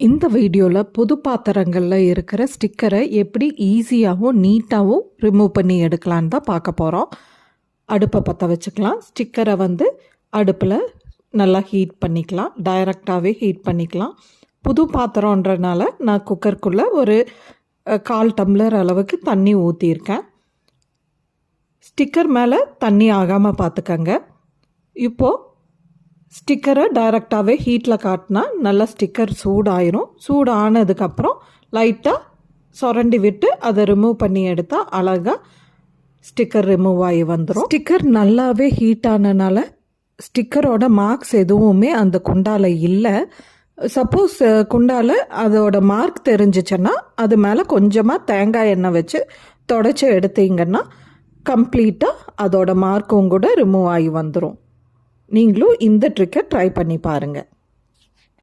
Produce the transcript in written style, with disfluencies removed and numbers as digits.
இந்த வீடியோவில் புது பாத்திரங்களில் இருக்கிற ஸ்டிக்கரை எப்படி ஈஸியாகவும் நீட்டாகவும் ரிமூவ் பண்ணி எடுக்கலான்னு தான் பார்க்க போகிறோம். அடுப்பை பற்ற வச்சுக்கலாம். ஸ்டிக்கரை அடுப்பில் நல்லா ஹீட் பண்ணிக்கலாம். டைரெக்டாகவே ஹீட் பண்ணிக்கலாம். புது பாத்திரன்றனால நான் குக்கருக்குள்ளே ஒரு 1/4 டம்ளர் அளவுக்கு தண்ணி ஊற்றியிருக்கேன். ஸ்டிக்கர் மேலே தண்ணி ஆகாமல் பார்த்துக்கங்க. இப்போது ஸ்டிக்கரை டைரெக்டாகவே ஹீட்டில் காட்டினா நல்லா ஸ்டிக்கர் சூடாயிரும். சூடானதுக்கப்புறம் லைட்டாக சுரண்டி விட்டு அதை ரிமூவ் பண்ணி எடுத்தால் அழகாக ஸ்டிக்கர் ரிமூவ் ஆகி வந்துடும். ஸ்டிக்கர் நல்லாவே ஹீட் ஆனனால ஸ்டிக்கரோட மார்க்ஸ் எதுவுமே அந்த குண்டால் இல்லை. சப்போஸ் குண்டால் அதோட மார்க் தெரிஞ்சிச்சுன்னா அது மேலே கொஞ்சமாக தேங்காய் எண்ணெய் வச்சு தொடச்சி எடுத்தீங்கன்னா கம்ப்ளீட்டாக அதோட மார்க்கும் கூட ரிமூவ் ஆகி வந்துடும். நீங்களும் இந்த ட்ரிக்கை ட்ரை பண்ணி பாருங்கள்.